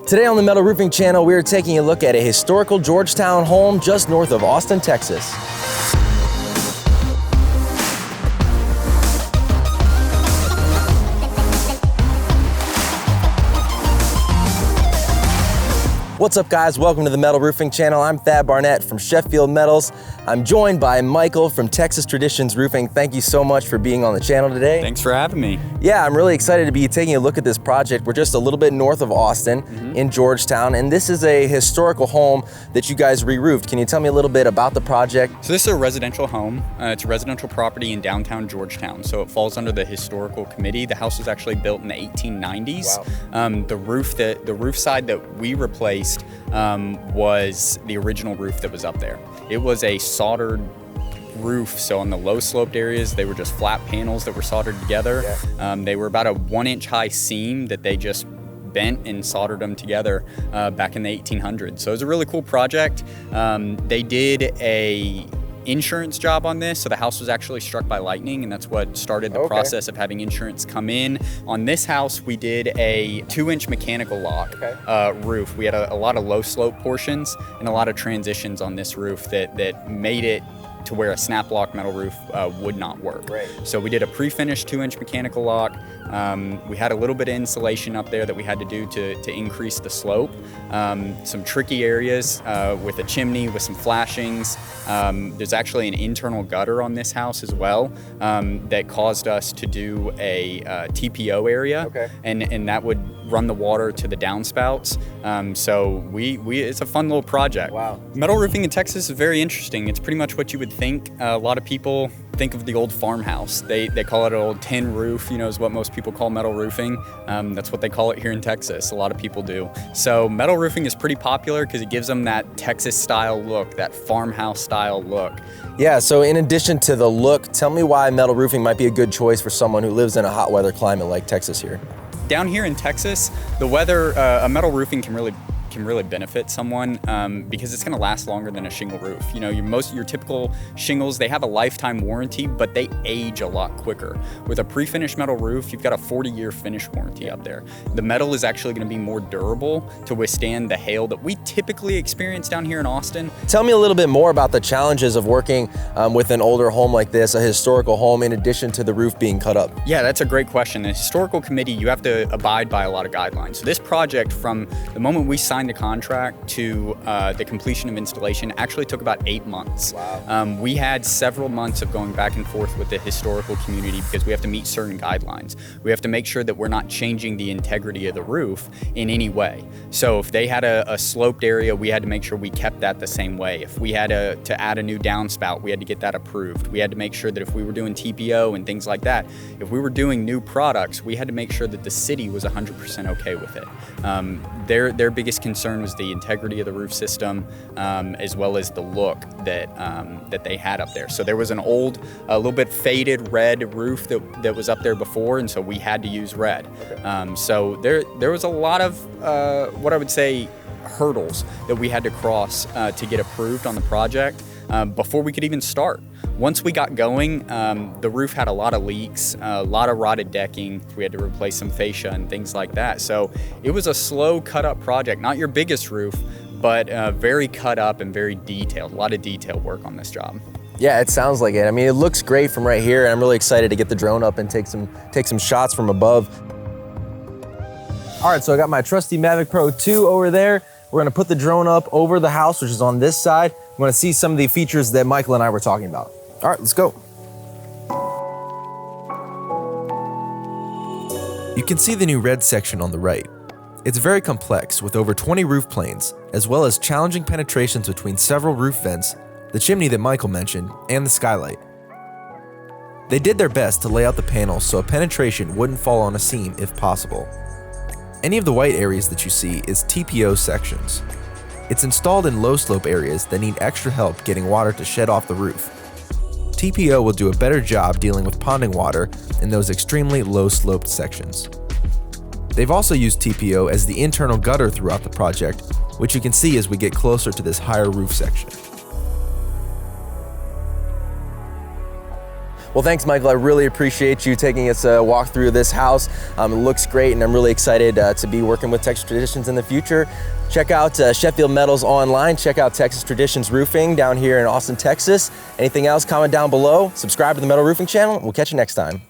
Today on the Metal Roofing channel, we are taking a look at a historical Georgetown home just north of Austin, Texas. What's up, guys? Welcome to the Metal Roofing channel. I'm Thad Barnett from Sheffield Metals. I'm joined by Michael from Texas Traditions Roofing. Thank you so much for being on the channel today. Thanks for having me. Yeah, I'm really excited to be taking a look at this project. We're just a little bit north of Austin in Georgetown, and this is a historical home that you guys re-roofed. Can you tell me a little bit about the project? So this is a residential home. It's a residential property in downtown Georgetown, so it falls under the historical committee. The house was actually built in the 1890s. Wow. The roof side that we replaced was the original roof that was up there. It was a soldered roof, so on the low sloped areas they were just flat panels that were soldered together. Yeah. They were about a 1-inch high seam that they just bent and soldered them together back in the 1800s. So it was a really cool project. They did a insurance job on this, so the house was actually struck by lightning, and that's what started the process of having insurance come in. On this house, we did a 2-inch mechanical lock roof. We had a lot of low slope portions and a lot of transitions on this roof that made it to where a snap lock metal roof would not work. Right. So we did a pre-finished 2-inch mechanical lock. We had a little bit of insulation up there that we had to do to increase the slope. Some tricky areas with a chimney with some flashings. There's actually an internal gutter on this house as well that caused us to do a TPO area, and that would run the water to the downspouts. So it's a fun little project. Wow. Metal roofing in Texas is very interesting. It's pretty much what you would think. A lot of people think of the old farmhouse. They call it an old tin roof, is what most people call metal roofing. That's what they call it here in Texas. A lot of people do. So metal roofing is pretty popular because it gives them that Texas style look, that farmhouse style look. Yeah, so in addition to the look, tell me why metal roofing might be a good choice for someone who lives in a hot weather climate like Texas here. Down here in Texas, the weather, a metal roofing can really benefit someone because it's going to last longer than a shingle roof. Your typical shingles, they have a lifetime warranty, but they age a lot quicker. With a pre-finished metal roof, you've got a 40-year finish warranty up there. The metal is actually going to be more durable to withstand the hail that we typically experience down here in Austin. Tell me a little bit more about the challenges of working with an older home like this, a historical home, in addition to the roof being cut up. Yeah, that's a great question. The historical committee, you have to abide by a lot of guidelines. So this project, from the moment we signed the contract to the completion of installation, actually took about 8 months. Wow. We had several months of going back and forth with the historical community because we have to meet certain guidelines. We have to make sure that we're not changing the integrity of the roof in any way. So if they had a sloped area, we had to make sure we kept that the same way. If we had to add a new downspout, we had to get that approved. We had to make sure that if we were doing TPO and things like that, if we were doing new products, we had to make sure that the city was 100% okay with it. Their biggest concern was the integrity of the roof system, as well as the look that they had up there. So there was an old, a little bit faded red roof that was up there before, and so we had to use red. So there was a lot of what I would say hurdles that we had to cross to get approved on the project before we could even start. Once we got going, the roof had a lot of leaks, a lot of rotted decking. We had to replace some fascia and things like that. So it was a slow cut up project, not your biggest roof, but very cut up and very detailed, a lot of detail work on this job. Yeah, it sounds like it. I mean, it looks great from right here, and I'm really excited to get the drone up and take some shots from above. All right, so I got my trusty Mavic Pro 2 over there. We're gonna put the drone up over the house, which is on this side. We're gonna see some of the features that Michael and I were talking about. All right, let's go. You can see the new red section on the right. It's very complex, with over 20 roof planes, as well as challenging penetrations between several roof vents, the chimney that Michael mentioned, and the skylight. They did their best to lay out the panels so a penetration wouldn't fall on a seam if possible. Any of the white areas that you see is TPO sections. It's installed in low slope areas that need extra help getting water to shed off the roof. TPO will do a better job dealing with ponding water in those extremely low sloped sections. They've also used TPO as the internal gutter throughout the project, which you can see as we get closer to this higher roof section. Well, thanks, Michael. I really appreciate you taking us a walk through this house. It looks great, and I'm really excited to be working with Texas Traditions in the future. Check out Sheffield Metals online. Check out Texas Traditions Roofing down here in Austin, Texas. Anything else, comment down below. Subscribe to the Metal Roofing channel. We'll catch you next time.